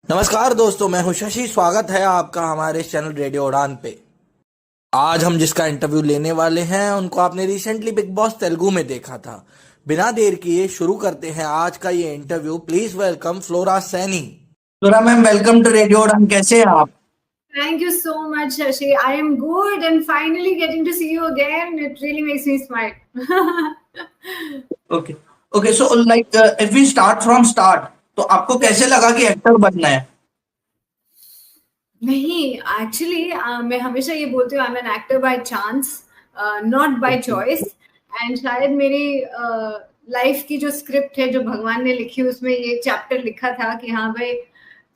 नमस्कार दोस्तों, मैं हूं शशि। स्वागत है आपका हमारे चैनल रेडियो उड़ान पे। आज हम जिसका इंटरव्यू लेने वाले हैं उनको आपने रिसेंटली बिग बॉस तेलुगु में देखा था। बिना देर किए शुरू करते हैं आज का ये interview. Please welcome Flora Saini. Flora ma'am, welcome to radio Udaan. कैसे हैं आप? Thank you so much, Shashi. I am good and finally getting to see you again. It really makes me smile. Okay okay, so like if we start from start, तो आपको कैसे लगा कि actor बनना है? नहीं, एक्चुअली मैं हमेशा ये बोलती हूँ I am an actor by chance, not by okay choice. And शायद मेरी लाइफ की जो स्क्रिप्ट है, जो भगवान ने लिखी, उसमें ये चैप्टर लिखा था कि हाँ भाई,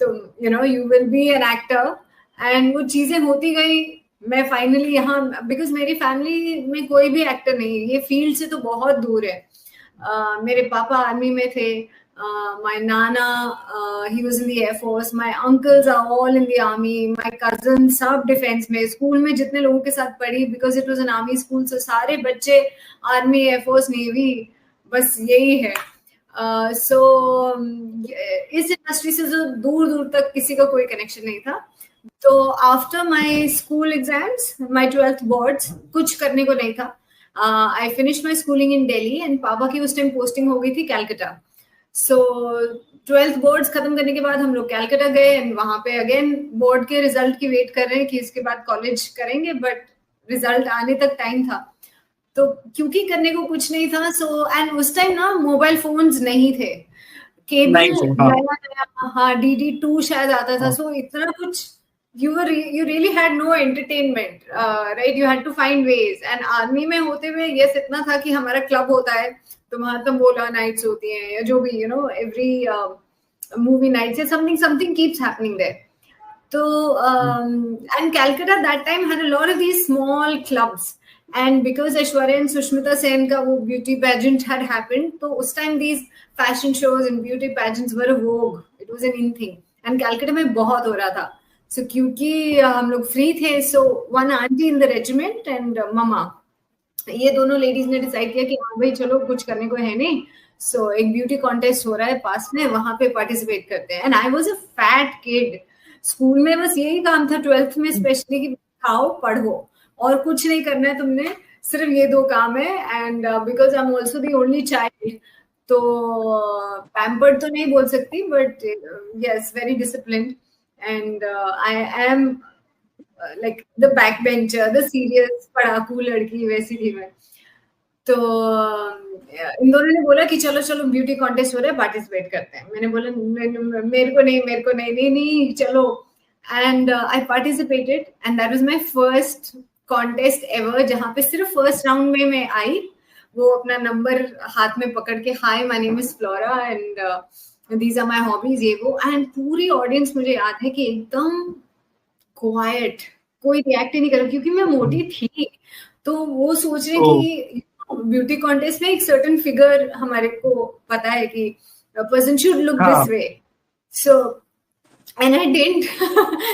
तुम you will be an actor. And वो चीजें होती गई। मैं फाइनली यहाँ, बिकॉज मेरी फैमिली में कोई भी एक्टर नहीं है, ये फील्ड से तो बहुत दूर है। मेरे पापा आर्मी में थे, my nana, he was in the air force, my uncles are all in the army, my cousins सब डिफेंस में। स्कूल में जितने लोगों के साथ पढ़ी, because it was an army school, so सारे बच्चे आर्मी, एयरफोर्स, नेवी, बस यही है। सो इस इंडस्ट्री से जो दूर दूर तक किसी का कोई कनेक्शन नहीं था। तो after my school exams, my 12th boards, कुछ करने को नहीं था। I finish my schooling in Delhi and पापा की उस टाइम पोस्टिंग हो गई थी कैलकाटा। सो 12th बोर्ड्स खत्म करने के बाद हम लोग कैलकाटा गए एंड वहां पे अगेन बोर्ड के रिजल्ट की वेट कर रहे हैं कि इसके बाद कॉलेज करेंगे, बट रिजल्ट आने तक टाइम था। तो क्योंकि करने को कुछ नहीं था, सो एंड उस टाइम ना मोबाइल फोन्स नहीं थे, केबल नहीं सर, हाँ नया नया, हाँ DD2 शायद आता था। हाँ सो इतना कुछ, you really had no entertainment, right? You had to find ways. And army में होते हुए यस इतना था कि हमारा क्लब होता है, तो वहां तंबोला नाइट्स होती हैं, या जो भी एवरी मूवी नाइट्स, या समथिंग कीप्स हैपनिंग देयर। तो and Calcutta that time had a lot of these small clubs, and because Aishwarya and Sushmita Sen का वो beauty pageant had happened, तो उस time these fashion shows and beauty pageants were a vogue. It was an in thing, and Calcutta में बहुत हो रहा था। So क्योंकि हम लोग फ्री थे, so one auntie in the regiment and mama, ये दोनों लेडीज ने डिसाइड किया कि हाँ भाई चलो, कुछ करने को है नहीं, सो एक ब्यूटी कॉन्टेस्ट हो रहा है पास में, वहां पे पार्टिसिपेट करते हैं। And I was a fat kid. School में बस यही काम था, 12th में स्पेशली, कि खाओ पढ़ो और कुछ नहीं करना है तुमने, सिर्फ ये दो काम है। And because I am also the only child, तो पैम्पर्ड तो नहीं बोल सकती, but yes, very disciplined. And I am like the back bencher, the serious पढ़ाकू लड़की, वैसी थी मैं। तो इन दोनों ने बोला कि चलो चलो ब्यूटी कॉन्टेस्ट हो रहा है, पार्टिसिपेट करते हैं। मैंने बोला मेरे को नहीं, मेरे को नहीं, नहीं नहीं चलो। And I participated and that was my first contest ever, जहाँ पे सिर्फ फर्स्ट राउंड में मैं आई। वो अपना नंबर हाथ में पकड़ के, hi my name is Flora and these are my hobbies, ये वो। एंड पूरी ऑडियंस, मुझे याद है कि एकदम क्वाइट, कोई रिएक्ट ही नहीं कर रहा, क्योंकि मैं मोटी थी। तो वो सोच रहे कि ब्यूटी कॉन्टेस्ट में एक सर्टेन फिगर हमारे को पता है कि person should look this way, so and I didn't.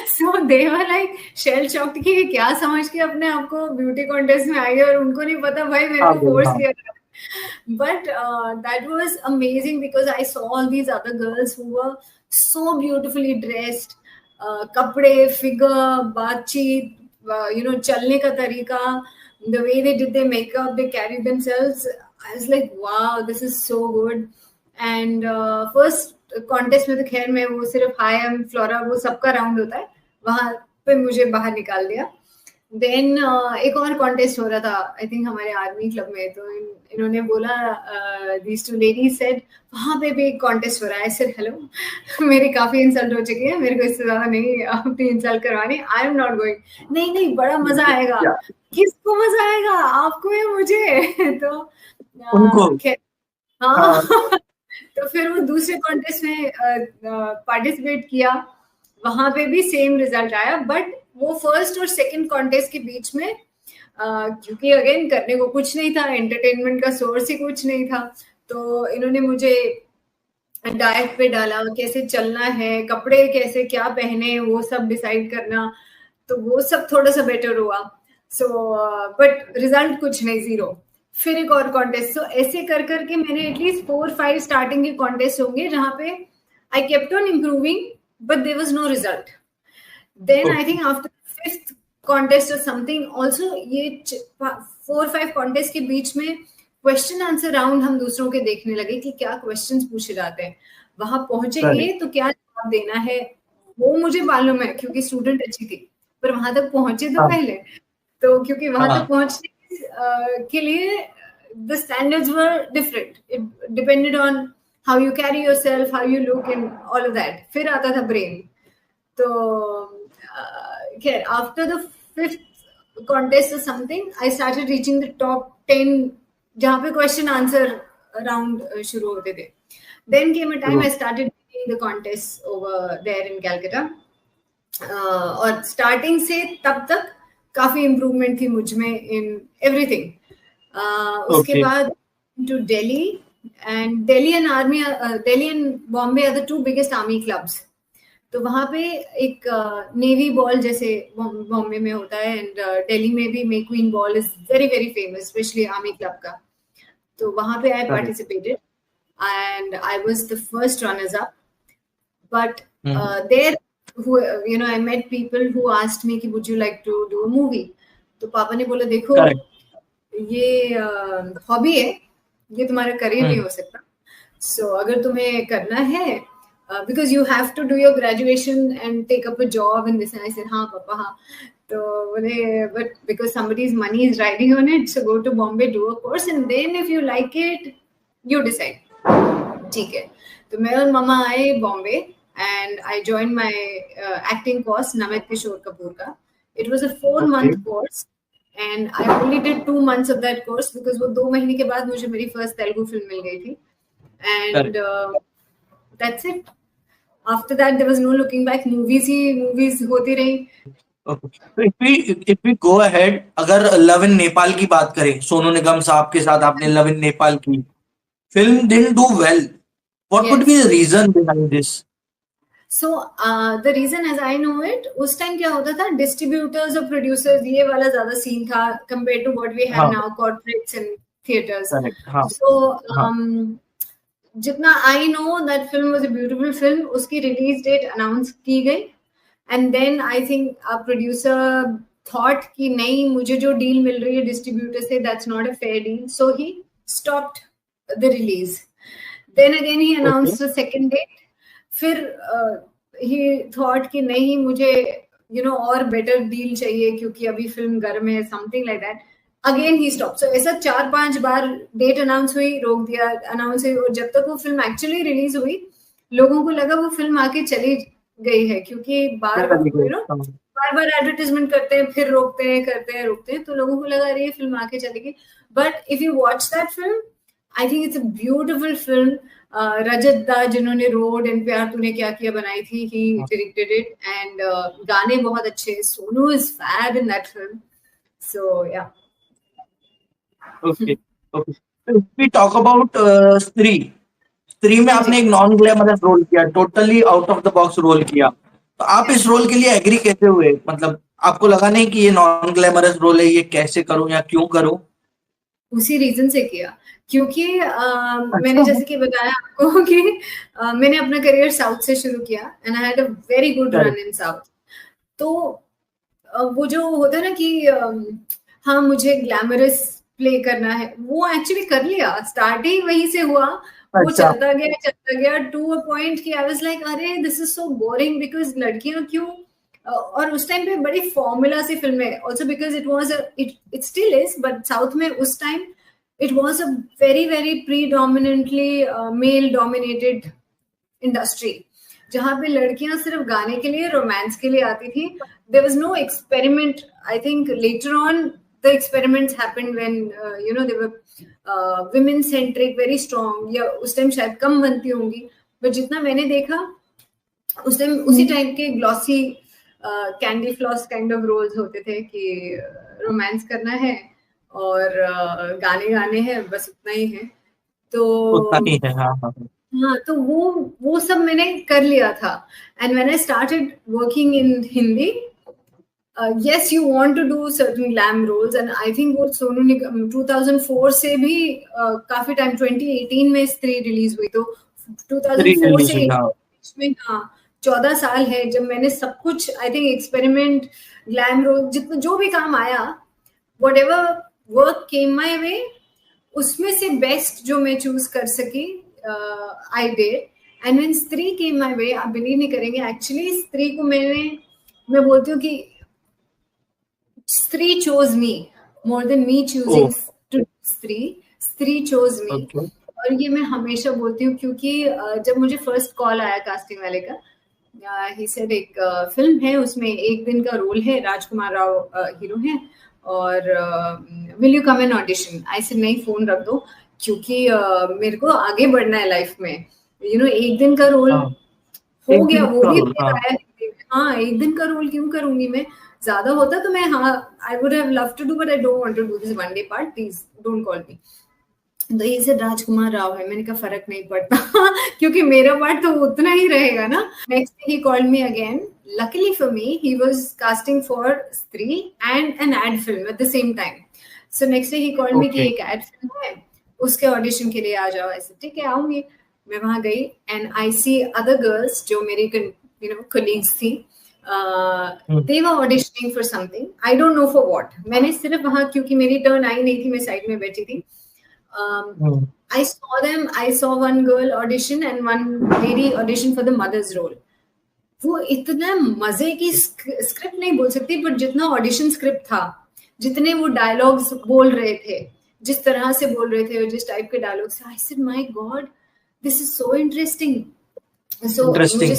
So they were like shell shocked कि क्या समझ के अपने आप को ब्यूटी कॉन्टेस्ट में आई है, और उनको नहीं पता भाई मेरे को फोर्स किया। But that was amazing because I saw all these other girls who were so beautifully dressed, कपड़े, फिगर, बातचीत, चलने का तरीका, the way they did their makeup, they carried themselves. I was like, wow, this is so good. And first contest में तो खैर मैं वो सिर्फ हाय आई एम फ्लोरा, वो सबका राउंड होता है, वहां पे मुझे बाहर निकाल दिया। देन एक और कॉन्टेस्ट हो रहा था, आई थिंक हमारे आर्मी क्लब में, तो इन्होंने बोला, दीज टू लेडीज सेड वहां पे भी एक कॉन्टेस्ट हो रहा है। आई सेड हेलो, मेरी काफी इंसल्ट हो चुकी है, मेरे को इससे ज्यादा नहीं अपनी इंसल्ट करवानी, आई एम नॉट गोइंग। नहीं नहीं, बड़ा मजा आएगा। किसको मजा आएगा, आपको या मुझे? तो उनको, हाँ। तो फिर वो दूसरे कॉन्टेस्ट में पार्टिसिपेट किया, वहां पे भी सेम रिजल्ट आया। बट वो फर्स्ट और सेकंड कॉन्टेस्ट के बीच में, क्योंकि अगेन करने को कुछ नहीं था, एंटरटेनमेंट का सोर्स ही कुछ नहीं था, तो इन्होंने मुझे डाइट पे डाला, कैसे चलना है, कपड़े कैसे क्या पहने, वो सब डिसाइड करना। तो वो सब थोड़ा सा बेटर हुआ। सो बट रिजल्ट कुछ नहीं, 0। फिर एक और कॉन्टेस्ट। तो ऐसे कर करके मैंने एटलीस्ट 4-5 स्टार्टिंग के कॉन्टेस्ट होंगे जहाँ पे I kept on improving, but there was no result. Then I think after the 5th contest or something, also ये 4-5 contest के बीच में क्वेश्चन आंसर राउंड हम दूसरों के देखने लगे कि क्या क्वेश्चंस पूछे जाते हैं, वहां पहुंचेंगे तो क्या जवाब देना है वो मुझे मालूम है क्योंकि स्टूडेंट अच्छी थी, पर वहां तक पहुंचे तो पहले, तो क्योंकि वहां तक पहुंचने के लिए the standards were different. It depended on how you carry yourself, how you look and all of that. फिर आता था brain. तो after the 5th contest or something, I started reaching the top 10 जहाँ पे question answer round शुरू होते थे. Then came a time I started doing the contests over there in Calcutta. और starting से तब तक काफी improvement थी मुझ में in everything. उसके बाद to Delhi and Delhi and Bombay are the 2 biggest army clubs. तो वहाँ पे एक नेवी बॉल जैसे बॉम्बे में होता है एंड दिल्ली में भी McQueen ball is very very famous, specially army club का. तो वहाँ पे I participated and I was the first runners up, but there I met people who asked me कि would you like to do a movie. तो पापा ने बोला देखो ये हॉबी है, ये तुम्हारा करियर नहीं हो सकता. सो अगर तुम्हें करना है because you have to do your graduation and take up a job and this, and I said हाँ पापा हाँ. तो बोले but because somebody's money is riding on it, so go to Bombay, do a course and then if you like it you decide. ठीक है. तो मैं और मामा आए Bombay and I joined my acting course Namit Kishore Kapoor ka. It was a 4-month course and I only did 2 months of that course because वो 2 महीने के बाद मुझे मेरी first Telugu film मिल गई थी and that's it. After that there was no looking back. movies होती रही. if we go ahead, अगर लव इन नेपाल की बात करें, सोनू निगम साहब के साथ आपने लव इन नेपाल की, film didn't do well. What would be the reason behind this? So the reason as I know it, उस टाइम क्या होता था, distributors और producers ये वाला ज्यादा सीन था compared to what we have now, corporates and theaters. So जितना I know that film was a beautiful film, उसकी release date announce की गई and then I think a producer thought कि नहीं मुझे जो deal मिल रही है distributor से that's not a fair deal, so he stopped the release. Then again he announced the second date. फिर he thought कि नहीं मुझे और better deal चाहिए क्योंकि अभी film गर्म है, something like that. Again he stopped. So ऐसा 4-5 बार डेट अनाउंस हुई, रोक दिया, अनाउंस हुई, और जब तक वो फिल्म एक्चुअली रिलीज हुई लोगों को लगा वो फिल्म आके चली गई है क्योंकि बार बार एडवर्टाइजमेंट करते हैं, फिर रोकते हैं, करते हैं, रोकते हैं, तो लोगों को लगा रही है फिल्म आके चलेगी. But if you watch that film I think it's a beautiful film. Rajat da जिन्होंने रोड एंड प्यार तूने क्या किया बनाई थी, ही डायरेक्टेड इट एंड गाने बहुत अच्छे. Sonu is fab in that film. So yeah Okay. If we talk about स्त्री में आपने एक नॉन ग्लैमरस रोल किया, totally out of the box role किया. तो आप इस रोल के लिए एग्री कैसे हुए? मतलब आपको लगा नहीं कि ये नॉन ग्लैमरस रोल है, ये कैसे करूं या क्यों करूं? उसी रीजन से किया क्योंकि मैंने जैसे कि बताया आपको कि मैंने अपना करियर साउथ से शुरू किया and I had a very good run in south. तो वो जो होता है ना कि हाँ मुझे ग्लैमरस प्ले करना है, वो एक्चुअली कर लिया. स्टार्टिंग वहीं से हुआ, वो चलता गया टू अ पॉइंट कि आई वाज लाइक अरे this is so boring because लड़कियां क्यों. और उस टाइम पे बड़ी फॉर्मूला सी फिल्म है also because it was it still is, but south में उस time it was a very very predominantly male dominated industry जहाँ पे लड़कियां सिर्फ गाने के लिए, रोमांस के लिए आती थी. There was no experiment. I think later on the experiments happened when they were women centric, very strong. या उस टाइम शायद कम बनती होंगी, बट जितना मैंने देखा उस टाइम उसी टाइप के glossy candy floss kind of roles होते थे कि रोमांस करना है और गाने गाने हैं, बस उतना ही है. तो हाँ, तो वो सब मैंने कर लिया था. And when I started working in Hindi, yes, you want to do certain glam roles and I think वो सोनू निगम 2004 से भी काफी टाइम 2018 में स्त्री रिलीज हुई, तो 2004 से में हाँ 14 साल है जब मैंने सब कुछ I think experiment glam role जितना जो भी काम आया whatever work came my way उसमें से बेस्ट जो मैं चूज कर सकी आई डिड एंड व्हेन स्त्री केम माय वे आप बिलीव नहीं करेंगे एक्चुअली स्त्री को मैं बोलती हूँ कि Stree chose me more than me choosing to Stree chose me और ये मैं हमेशा बोलती हूँ क्योंकि जब मुझे फर्स्ट कॉल आया कास्टिंग वाले का ही सेड एक फिल्म है उसमें एक दिन का रोल है राजकुमार राव हीरो है और will you come an audition ऐसे नहीं फोन रख दो क्योंकि मेरे को आगे बढ़ना है लाइफ में एक दिन का रोल हो गया वो भी हाँ एक दिन का रोल क्यों करूंगी मैं ज्यादा होता तो मैं I would have love to do but I don't want to do this one day part please don't call me तो ये से राजकुमार राव है मैंने कहा फर्क नहीं पड़ता क्योंकि मेरा पार्ट तो उतना ही रहेगा ना next he called me again luckily for me he was casting for Stree and an ad film at the same time so next day he called me कि एक ad film है उसके ऑडिशन के लिए आ जाओ ऐसे ठीक है आऊंगी मैं वहां गई and I see other girls जो मेरी colleagues थी they were auditioning for something I don't know for what मैंने सिर्फ वहां क्योंकि मेरी टर्न आई नहीं थी मैं साइड में बैठी थी I saw one girl audition and one lady audition for the mother's role वो इतना मजे की स्क्रिप्ट नहीं बोल सकती बट जितना ऑडिशन स्क्रिप्ट था जितने वो डायलॉग्स बोल रहे थे जिस तरह से बोल रहे थे जिस टाइप के dialogues I said my God this is so interesting मुझे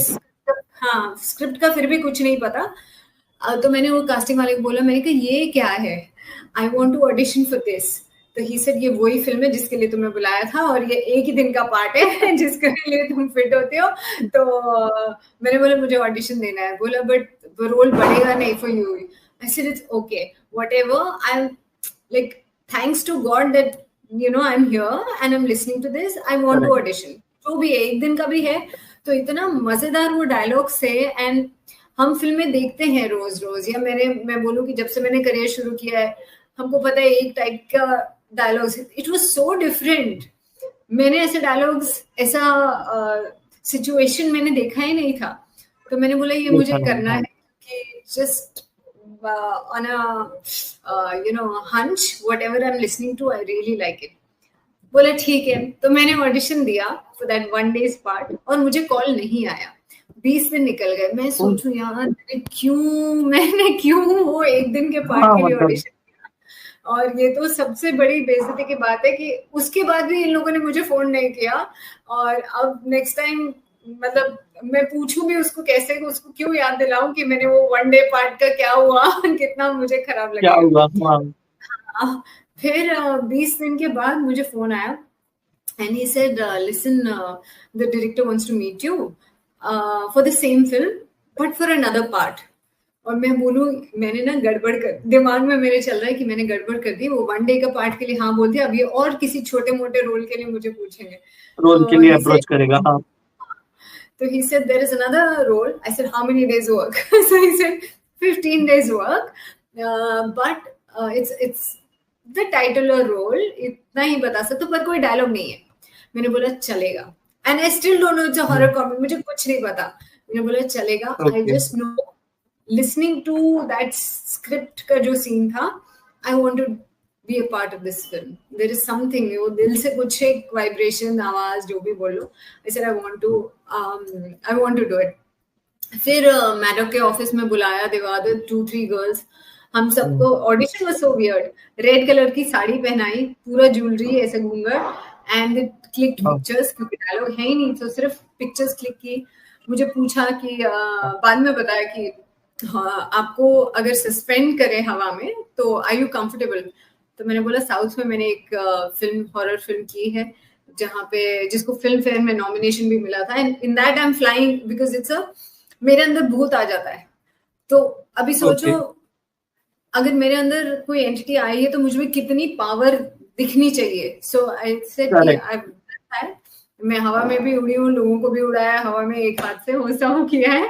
हाँ स्क्रिप्ट का फिर भी कुछ नहीं पता तो मैंने वो कास्टिंग वाले को बोला मैंने कहा ये क्या है I want to audition for this तो ही सेड ये वही फिल्म है जिसके लिए तुम्हें बुलाया था और ये एक ही दिन का पार्ट है जिसके लिए तुम फिट होते हो तो मैंने बोला मुझे ऑडिशन देना है बोला बट रोल बढ़ेगा नहीं for you I said it's okay whatever I am like thanks to God that I am here and I am listening to this I want to audition जो भी है एक दिन का भी है तो इतना मजेदार वो डायलॉग्स है एंड हम फिल्में देखते हैं रोज रोज या मैं बोलूँ कि जब से मैंने करियर शुरू किया है हमको पता है एक टाइप का dialogues it was so different मैंने ऐसे डायलॉग्स ऐसा सिचुएशन मैंने देखा ही नहीं था तो मैंने बोला ये मुझे करना है कि just on a hunch whatever I am listening to I really like it बोला ठीक है तो मैंने ऑडिशन दिया for that one day's part और मुझे कॉल नहीं आया 20 दिन निकल गए मैं सोचूं यार मैंने क्यों वो एक दिन के पार्ट के लिए ऑडिशन और ये तो सबसे बड़ी बेइज्जती की बात है कि उसके बाद भी इन लोगों ने मुझे फोन नहीं किया और अब नेक्स्ट टाइम मतलब मैं पूछूं भी उसको कैसे उसको क्यों याद दिलाऊं कि मैंने वो वन डे पार्ट का क्या हुआ कितना मुझे खराब लगा क्या हुआ फिर 20 दिन के बाद मुझे फोन आया and he said listen the director wants to meet you for the same film but for another part और मैं बोलूं मैंने ना गड़बड़ कर दिमाग में मेरे चल रहा है कि मैंने गड़बड़ कर दी वो वन डे का पार्ट के लिए हाँ बोल दिया अब ये और किसी छोटे मोटे रोल के लिए मुझे पूछेंगे रोल के लिए अप्रोच करेगा हाँ तो he said there is another role I said how many days work so he said 15 days work but it's the title or role इतना ही बता सकते पर कोई डायलॉग नहीं है मैंने बोला चलेगा and I still don't know it's a horror comedy मुझे कुछ नहीं पता मैंने बोला चलेगा I just know listening to that script का जो सीन था I want to be a part of this film there is something वो दिल से कुछ एक वाइब्रेशन आवाज जो भी बोलो I said I want to do it फिर मैडम के ऑफिस में बुलाया they were the 2-3 girls हम सबको audition was so weird red colour की साड़ी पहनाई पूरा ज्वेलरी ऐसे घूंघट एंड क्लिक पिक्चर्स क्योंकि डायलॉग है ही नहीं तो सिर्फ पिक्चर्स क्लिक की मुझे पूछा कि बाद में बताया कि हाँ आपको अगर सस्पेंड करे हवा में तो आर यू कंफर्टेबल तो मैंने बोला साउथ में मैंने एक फिल्म हॉरर फिल्म की है जहाँ पे जिसको फिल्म फेयर में नॉमिनेशन भी मिला था and in that I M flying because it's मेरे अंदर भूत आ जाता है तो अभी सोचो अगर मेरे अंदर कोई एंटिटी आई है तो मुझ में कितनी पावर दिखनी चाहिए सो आई सेड मैं हवा में भी उड़ी हूँ लोगों को भी उड़ाया हवा में एक हाथ से होसा हो किया है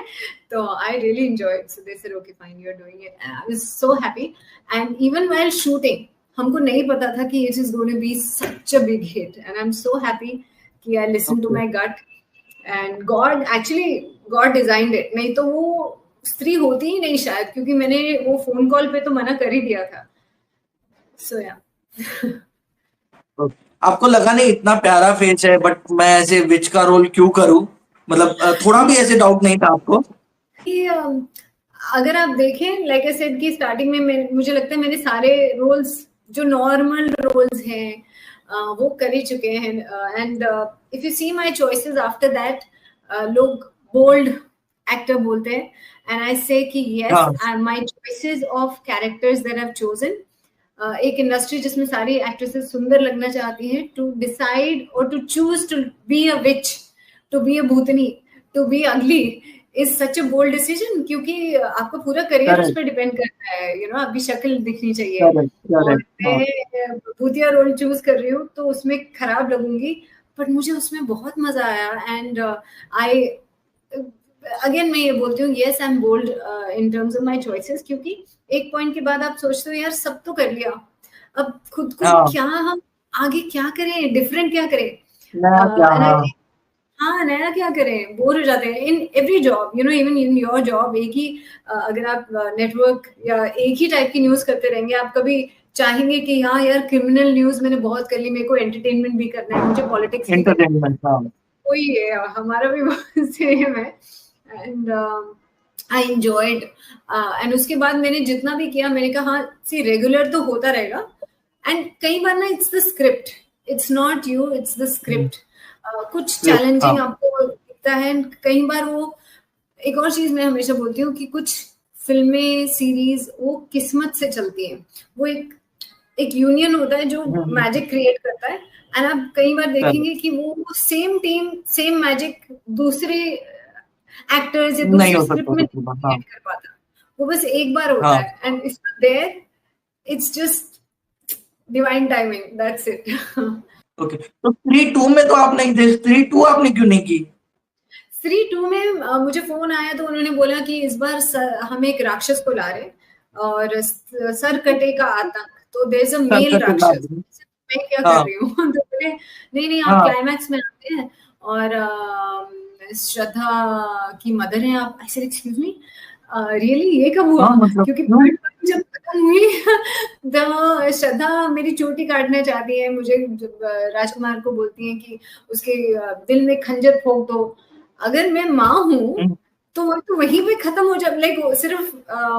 तो I really enjoyed so they said okay fine you are doing it I was so happy and even while shooting हमको नहीं पता था कि it is going to be such a big hit and I am so happy कि I listen to my gut and God actually God designed it, नहीं तो वो स्त्री होती ही नहीं शायद, क्योंकि मैंने वो फोन कॉल पे तो मना कर ही दिया था। सो या आपको लगा नहीं इतना प्यारा फेस है बट मैं ऐसे विच का रोल क्यों करूं, मतलब थोड़ा भी ऐसे डाउट नहीं था आपको? कि अगर आप देखें, लाइक आई सेड कि स्टार्टिंग में मुझे लगता है मैंने सारे रोल्स जो नॉर्मल रोल्स हैं वो कर ही चुके हैं, and if you see my choices after that, लोग बोल्ड एक्टर बोलते हैं, एंड आई से कि हाँ, yes, my choices of characters that I have chosen, एक इंडस्ट्री जिसमें सारी एक्ट्रेसेस सुंदर लगना चाहती हैं, टू डिसाइड और to choose to be a witch, to be a भूतनी, to be ugly is such a bold decision, क्योंकि आपका पूरा करियर उस करेक्ट, पर डिपेंड करता है, यू नो, आपकी शक्ल दिखनी चाहिए। करेक्ट, और करेक्ट, हाँ, मैं भूतिया रोल चूज कर रही हूँ तो उसमें खराब लगूंगी, बट मुझे उसमें बहुत मजा आया, एंड आई अगेन मैं ये बोलती हूँ, yes I am bold in terms of my choices, क्योंकि एक पॉइंट के बाद आप सोचते हो यार सब तो कर लिया, अब खुद को हाँ, क्या हम आगे क्या करें, डिफरेंट क्या करें, नया क्या, एंड आई हाँ, थिंक हाँ नया क्या करें, बोर हो जाते हैं in every job, you know, even in your job, एक ही अगर आप नेटवर्क या एक ही टाइप की न्यूज करते रहेंगे, आप कभी चाहेंगे कि हाँ यार क्रिमिनल न्यूज मैंने बहुत कर ली, मेरे को एंटरटेनमेंट भी करना है, मुझे पॉलिटिक्स भी करना है, एंटरटेनमेंट, हाँ, वही है हमारा भी सेम है, एंड आई एंजॉयड, एंड उसके बाद मैंने जितना भी किया मैंने कहा हाँ सी रेगुलर तो होता रहेगा, एंड कई बार ना it's the script, it's not you, it's the script, कुछ स्क्रिप्ट, हाँ, चैलेंजिंग आपको दिखता है, कई बार वो, एक और चीज मैं हमेशा बोलती हूँ कि कुछ फिल्में सीरीज वो किस्मत से चलती हैं, वो एक एक यूनियन होता है जो मैजिक क्रिएट करता है, एंड आप कई बार करेक्ट, देखेंगे कि वो सेम टीम सेम मैजिक दूसरे एक्टर्स या नहीं दूसरे हो स्क्रिप्ट सकता में दूसरी बार, हाँ, क्रिएट कर पाता, वो बस एक बार होता हाँ, है, and if there it's just divine timing, that's it. Okay. तो स्त्री टू में तो आप नहीं थे, स्त्री टू आपने क्यों नहीं की? स्त्री टू में मुझे फोन आया तो उन्होंने बोला कि इस बार हम एक राक्षस को ला रहे हैं, और सर कटे का आतंक, तो there is a mail Sarkate के राक्षस, बाद, मैं क्या कर हाँ, रही हूँ तो बोले नहीं नहीं आप हाँ, क्लाइमैक्स में आते हैं, और श्रद्धा की मदर हैं आप, I said excuse me, really ये कब हुआ, हाँ, मतलब क्योंकि क्यों? part one जब खत्म हुई तो श्रद्धा मेरी चोटी काटना चाहती है, मुझे जब राजकुमार को बोलती हैं कि उसके दिल में खंजर ठोक दो, अगर मैं माँ हूँ हम्म, तो वो तो वहीं पे खत्म हो जाए, लाइक सिर्फ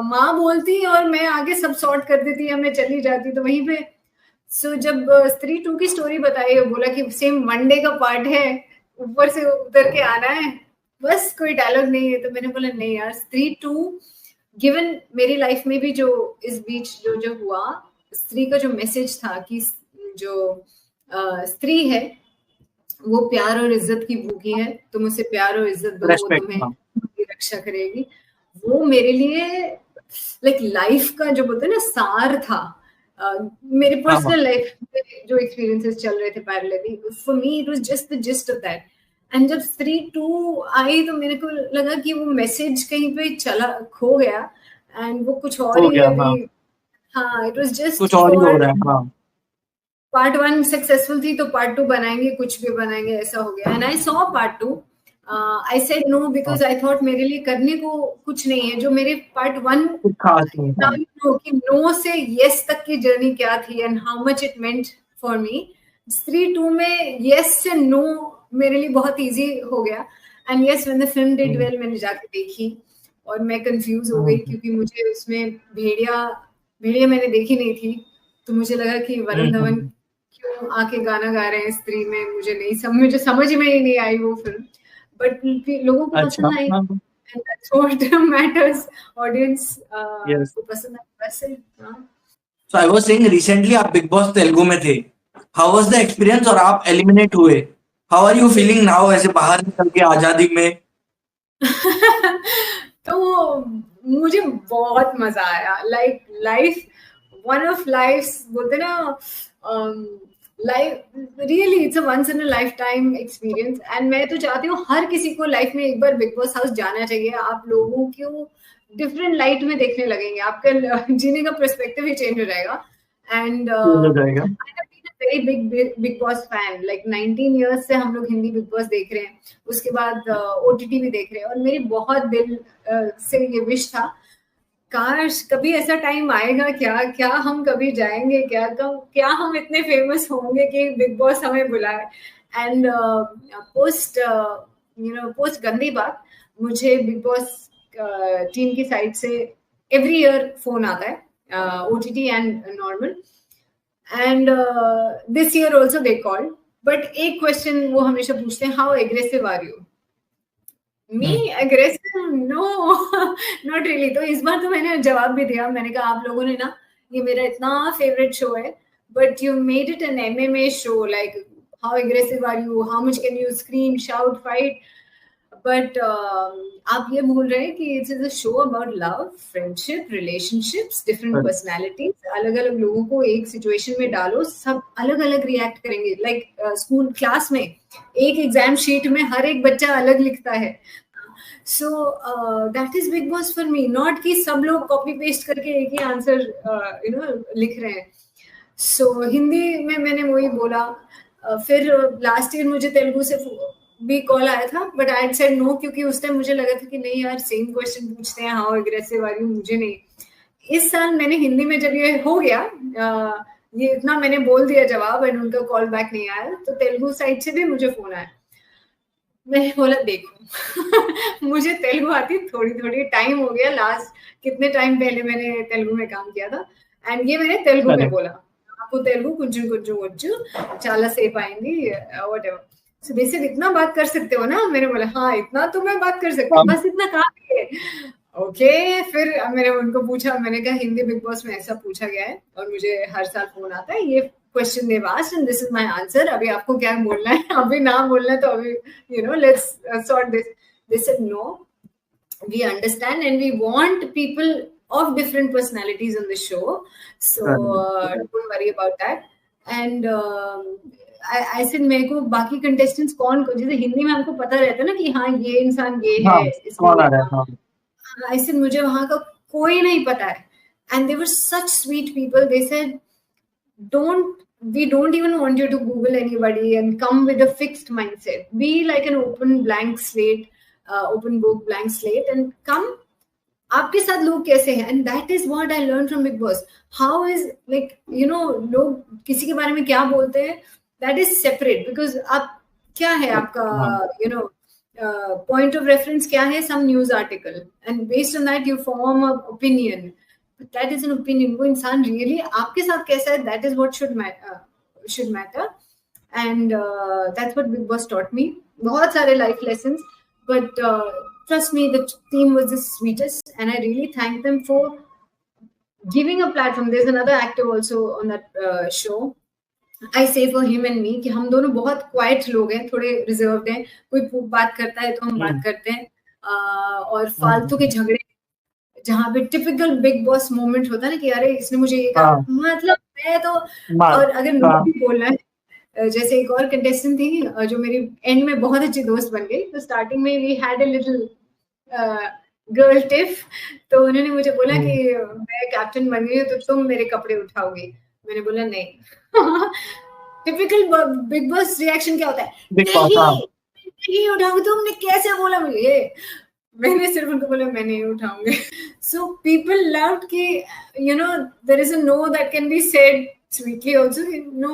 माँ बोलती और मैं आगे सब सॉर्ट कर देती या मैं चली जाती तो वहीं पे। सो जब स्त्री टू की स्टोरी बताई और बोला कि सेम वनडे का पार्ट है, ऊपर से उतर के आना है, बस कोई डायलॉग नहीं है, तो मैंने बोला नहीं यार, स्त्री टू गिवन मेरी लाइफ में भी जो इस बीच जो जो हुआ, स्त्री का जो मैसेज था कि जो स्त्री है वो प्यार और इज्जत की भूखी है, तुम उसे प्यार और इज्जत दो, वो रेस्पेक्ट, तुम्हें हाँ, तुम्हारी रक्षा करेगी, वो मेरे लिए लाइक लाइफ का जो बोलते हैं ना सार था। मेरे हाँ, हाँ, पर्सनल लाइफ में जो एक्सपीरियंसेस चल रहे थे parallelly, for me it was just the gist of that, and जब स्त्री टू आई तो मेरे को लगा कि वो मैसेज कहीं पे चला खो गया, एंड वो कुछ और हो ही गया, अभी, हाँ, हाँ इट वाज जस्ट कुछ और ही हो फॉर रहा है, हाँ, पार्ट वन सक्सेसफुल थी तो पार्ट टू बनाएंगे, कुछ भी बनाएंगे, ऐसा हो गया, and I saw part two, I said no हाँ, बिकॉज आई थॉट मेरे लिए करने को कुछ नहीं है, जो मेरे पार्ट वन, कुछ खास नहीं नाउ था, यू नो कि नो से यस तक की जर्नी क्या थी and how much it meant for me, स्त्री टू में यस से नो मेरे लिए बहुत इजी हो गया, and yes when the film did hmm, well मैंने जाके देखी और मैं कंफ्यूज हो गई, हम्म, क्योंकि मुझे उसमें भेड़िया भेड़िया मैंने देखी नहीं थी, तो मुझे लगा कि वरुण धवन हम्म, क्यों आके गाना गा रहे हैं स्त्री में, मुझे समझ में ही नहीं आई वो फिल्म, बट लोगों को अच्छा, पसंद आई, हाँ, and that's what matters, audience yes. को पसंद आई, वैसे हाँ। सो आई वाज सेइंग रिसेंटली आप बिग बॉस तेलुगु में थे, हाउ वाज द एक्सपीरियंस और आप एलिमिनेट हुए, how are you feeling now ऐसे बाहर निकल के आजादी में? तो मुझे बहुत मजा आया, like life one of life बोलते ना, life really it's a once in a lifetime experience, and मैं तो चाहती हूँ हर किसी को लाइफ में एक बार बिग बॉस हाउस जाना चाहिए, आप लोगों को डिफरेंट लाइट में देखने लगेंगे, आपका जीने का पर्सपेक्टिव ही चेंज हो जाएगा, एंड चेंज हो जाएगा, very big boss fan, like 19 years से हम लोग हिंदी बिग बॉस देख रहे हैं, उसके बाद OTT भी देख रहे हैं, और मेरी बहुत दिल से ये विश था, काश कभी ऐसा टाइम आएगा क्या, क्या हम कभी जाएंगे, क्या हम इतने फेमस होंगे कि बिग बॉस हमें बुलाए। एंड पोस्ट गंदी बात, मुझे बिग बॉस टीम की साइड से एवरी ईयर फोन आता है, OTT and normal, and this year also they called, but एक क्वेश्चन वो हमेशा पूछते हैं, how aggressive are you? Me aggressive? No, not really. तो इस बार तो मैंने जवाब भी दिया, मैंने कहा आप लोगों ने ना, ये मेरा इतना फेवरेट शो है, but you made it an MMA show, like how aggressive are you, how much can you scream, shout, fight, but आप ये भूल रहे हैं कि it's is a show about love, friendship, relationships, different personalities, अलग अलग लोगों को एक सिचुएशन में डालो, सब अलग अलग रिएक्ट करेंगे। लाइक स्कूल क्लास में एक एग्जाम शीट में हर एक बच्चा अलग लिखता है, so that is big boss for me, not कि सब लोग कॉपी पेस्ट करके एक ही आंसर लिख रहे हैं। सो हिंदी में मैंने वही बोला, फिर लास्ट ईयर मुझे तेलुगु से भी कॉल आया था, बट आई सेड नो, क्योंकि उस टाइम मुझे लगा था कि नहीं यार, सेम क्वेश्चन पूछते हैं, हाउ एग्रेसिव आर यू, मुझे नहीं। इस साल मैंने हिंदी में, जब ये हो गया, ये इतना मैंने बोल दिया जवाब, एंड उनका कॉल बैक नहीं आया, तो तेलुगु साइड से भी मुझे फोन आया। मैंने बोला देखो मुझे तेलुगु आती थोड़ी थोड़ी, टाइम हो गया, लास्ट कितने टाइम पहले मैंने तेलुगु में काम किया था, एंड ये मैंने तेलुगु में बोला, आपको तेलुगु कुंजु कुंजु वच्चु चाला सेफ आएंगी, what ever. So they said इतना बात कर सकते हो ना? मैंने बोला हाँ, इतना तो मैं बात कर सकती हूँ, बस इतना काफी है। ओके, फिर मैंने उनको पूछा, मैंने कहा हिंदी बिग बॉस में ऐसा पूछा गया है और मुझे हर साल फोन आता है, ये question they've asked and this is my answer, अभी आपको क्या बोलना है, अभी ना बोलना है तो अभी let's sort this. They said no, we understand and we want people of different personalities on the show, so don't worry about that. And I said मेरे को बाकी contestants कौन, जैसे हिंदी में हमको पता रहता है ना कि हाँ ये इंसान ये है, I said मुझे वहाँ का कोई नहीं पता है, and they were such sweet people. They said we don't even want you to Google anybody and come with a fixed mindset. Be like an open blank slate, open book, blank slate, and come. आपके साथ लोग कैसे हैं, and that is what I learned from Big Boss. How is, like, लोग किसी के बारे में क्या बोलते हैं, that is separate, because आप क्या है आपका point of reference क्या है, some news article, and based on that you form an opinion. But that is an opinion. वो इंसान really आपके साथ कैसा है, that is what should matter. And that's what Big Boss taught me. बहुत सारे life lessons, but trust me, the team was the sweetest, and I really thank them for giving a platform. There's another actor also on that show. I say for him and me कि हम दोनों बहुत quite लोग हैं, थोड़े reserved हैं, कोई बात करता है तो हम बात करते हैं, और फालतू के झगड़े, जहाँ पे टिपिकल बिग बॉस मोमेंट होता है ना कि अरे इसने मुझे ये कहा, मतलब मैं तो, और अगर नहीं बोलना है, जैसे एक और कंटेस्टेंट थी जो मेरी एंड में बहुत अच्छी दोस्त बन गई, तो स्टार्टिंग में we had a little girl tiff, तो उन्होंने मुझे बोला कि मैं कैप्टन बन गई हूँ तो तुम मेरे कपड़े उठाओगी। मैंने बोला नहीं। टिपिकल बिग बॉस रिएक्शन क्या होता है, नहीं उठाऊंगी, तुमने कैसे बोला मुझे, मैंने सिर्फ उनको बोला मैं नहीं उठाऊंगी। सो पीपल लव्ड कि there is a no that can be said sweetly also, no,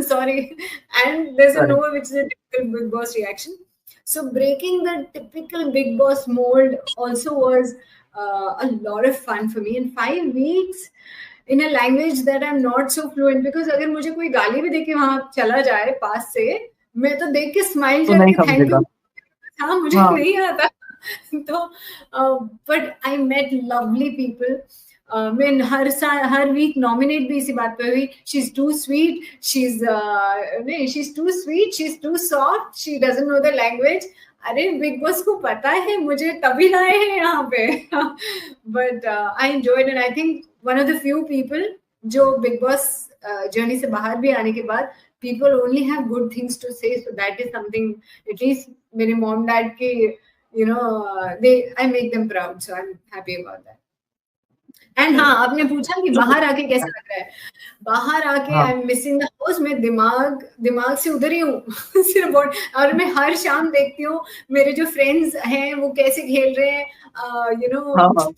sorry, and there's a no, which is a typical Big Boss reaction. So breaking the typical Big Boss mold also was a lot of fun for me. In 5 weeks in a language that I'm not so fluent, because अगर मुझे कोई गाली भी देके वहां चला जाए पास से, मैं तो देख के स्माइल करके थैंक यू, हाँ मुझे नहीं आता। तो but I met lovely people. मैं हर वीक नॉमिनेट भी इसी बात पर हुई, she is too sweet, she is too sweet, she is too soft, she doesn't know the language. अरे बिग बॉस को पता है मुझे, तभी लाए हैं यहाँ पे। But I enjoyed and I think one of the few people जो बिग बॉस जर्नी से बाहर भी आने के बाद people only have good things to say, so that is something, at least मेरे mom dad के I make them proud, so I'm happy about that. And हाँ, आपने पूछा कि बाहर आके कैसा लग रहा है। बाहर आके हाँ I am missing the house, मैं दिमाग दिमाग से उधर ही हूँ सिर्फ और मैं हर शाम देखती हूँ मेरे जो फ्रेंड्स हैं वो कैसे खेल रहे हैं, हाँ हाँ।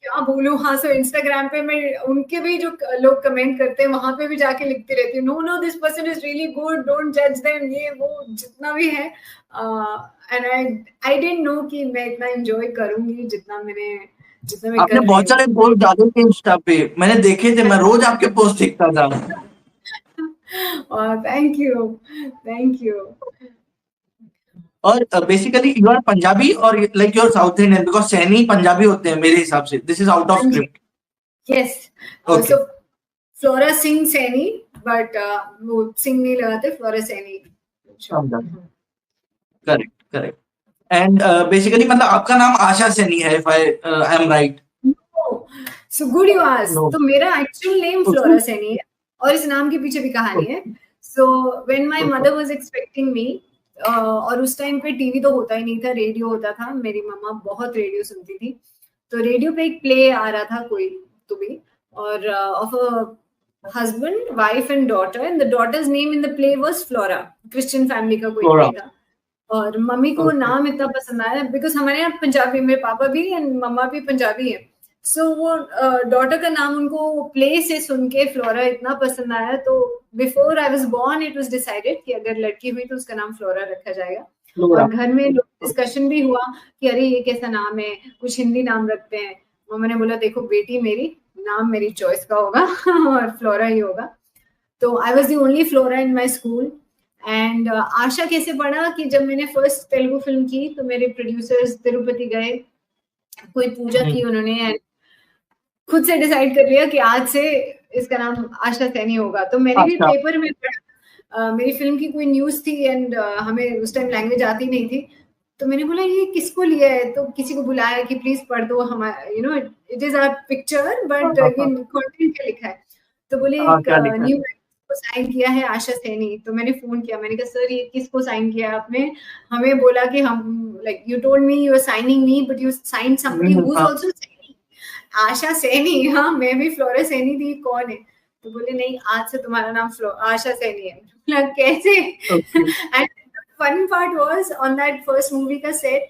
क्या बोलूं। हाँ, सो इंस्टाग्राम पे मैं उनके भी जो लोग कमेंट करते हैं वहां पे भी जाके लिखती रहती हूँ, no no this person is really good, don't जज देम, ये वो जितना भी है। एंड आई डिडंट नो कि मैं इतना एंजॉय करूंगी जितना मैं आपने कर रही बहुत हूँ। सारे पोस्ट डाले थे इंस्टा पे, मैंने देखे थे, मैं रोज आपके पोस्ट देखता था। Thank you, thank you. और बेसिकली यू आर पंजाबी और like you are South Indian, because Saini Punjabi होते हैं मेरे हिसाब से। दिस इज आउट ऑफ हाँ जी, script. Yes. Okay. So Flora Singh Saini, but वो सिंह नहीं लगाते, फ्लोरा सैनी। समझा। Correct correct. एंड बेसिकली मतलब आपका नाम आशा सैनी है, if I am right? So good you ask. No. तो मेरा actual name okay Flora Saini है और इस नाम के पीछे भी कहानी है। So when my okay. Mother was expecting me, और उस टाइम पे टीवी तो होता ही नहीं था, रेडियो होता था। मेरी मम्मा बहुत रेडियो सुनती थी, तो रेडियो पे एक प्ले आ रहा था कोई तो भी, और of a husband wife and daughter, and the daughter's name in the play was Flora. Christian family का कोई फ्लोरा। प्ले था, और मम्मी को वो ओके। नाम इतना पसंद आया बिकॉज हमारे यहाँ पंजाबी, मेरे पापा भी एंड मम्मा भी पंजाबी है। सो वो डॉटर का नाम उनको प्ले से सुन के फ्लोरा इतना पसंद आया, तो before I was born it was decided कि अगर लड़की हुई तो उसका नाम फ्लोरा रखा जाएगा। फ्लोरा। और घर में डिस्कशन भी हुआ कि अरे ये कैसा नाम है, कुछ हिंदी नाम रखते हैं। मम्मा ने बोला देखो बेटी मेरी, नाम मेरी चॉइस का होगा और फ्लोरा ही होगा। तो I was the only Flora in my school. And Asha कैसे पढ़ा कि जब मैंने फर्स्ट तेलुगु फिल्म की तो मेरे प्रोड्यूसर्स तिरुपति गए, कोई पूजा की उन्होंने, and खुद से डिसाइड कर लिया कि आज से इसका नाम आशा सैनी होगा। तो मैंने भी अच्छा। पेपर में पढ़ा, मेरी फिल्म की कोई न्यूज थी एंड हमें उस टाइम लैंग्वेज आती नहीं थी, तो मैंने बोला ये किसको लिया है, तो किसी को बुलाया कि प्लीज पढ़ दो, हमारा इट इज आवर पिक्चर हाँ बट हाँ ये हाँ। कंटेंट क्या लिखा है। तो बोले हाँ, एक क्या लिखा है? न्यू को साइन किया है आशा सैनी। तो मैंने फोन किया, मैंने कहा सर ये किसको साइन किया है आपने। हमें बोला कि हम like you told me you are signing me but you sign somebody who is हाँ। आल्सो सैनी। आशा सैनी, हाँ मैं भी फ्लोरा सैनी थी, कौन है। तो बोले नहीं आज से तुम्हारा नाम आशा सैनी है। बोला कैसे। Okay. And fun part was on that first movie का सेट,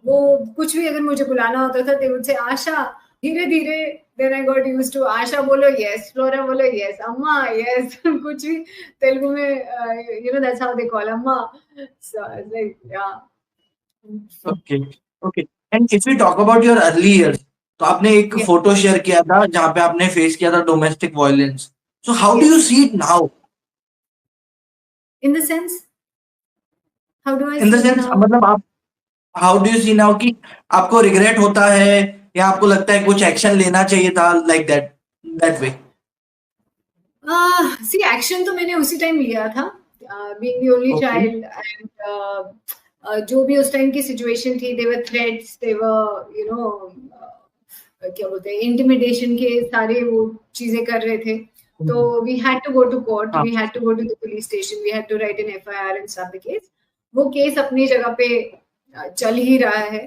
वो कुछ भी अगर मुझे बुलाना होता था तो मुझसे आशा, धीरे धीरे then I got used to Asha बोलो यस, फ्लोरा बोलो यस, अम्मा यस कुछ भी तेलुगु में दैट्स हाउ दे कॉल अम्मा। So like yeah. Okay. Okay. And if we talk about your early years, तो आपने एक फोटो शेयर किया था जहाँ पे आपने फेस किया था domestic violence. So how do you see it now? In the sense, how do I in the see it sense now. मतलब आप how do you see now कि आपको रिग्रेट होता है, या आपको लगता है कुछ एक्शन लेना चाहिए था, like that that way? See action तो मैंने उसी टाइम लिया था, being the only okay. Child, and जो भी उस टाइम की सिचुएशन थी, देवर थ्रेट्स, देवर क्या बोलते हैं इंटिमिडेशन के सारे वो चीजें कर रहे थे। तो we had to go to court, हाँ। We had to go to the police station, we had to write an FIR and start the case. वो केस अपनी जगह पे चल ही रहा है,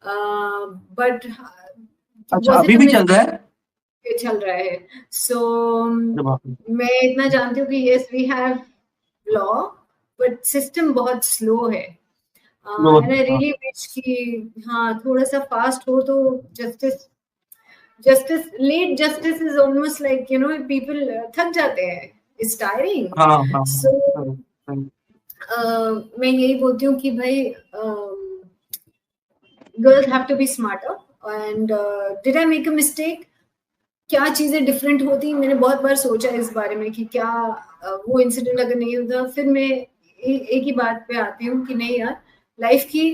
बट अच्छा, वाज अभी इट भी चल रहा है? पे चल रहा है। सो अरे बाप रे। मैं इतना जानती हूँ कि yes we have law but system बहुत स्लो है, लो। एंड आई हाँ। रियली विश कि हाँ थोड़ा सा फास्ट हो तो justice, late justice is almost like people थक जाते हैं, इट्स टायरिंग। हाँ हाँ हाँ, सो हाँ, हाँ। मैं यही बोलती हूँ कि भाई girls have to be smarter. And did I make a mistake, क्या चीजें डिफरेंट होती, मैंने बहुत बार सोचा इस बारे में कि क्या वो इंसिडेंट अगर नहीं होता। फिर मैं एक ही बात पे आती हूँ कि नहीं यार, लाइफ की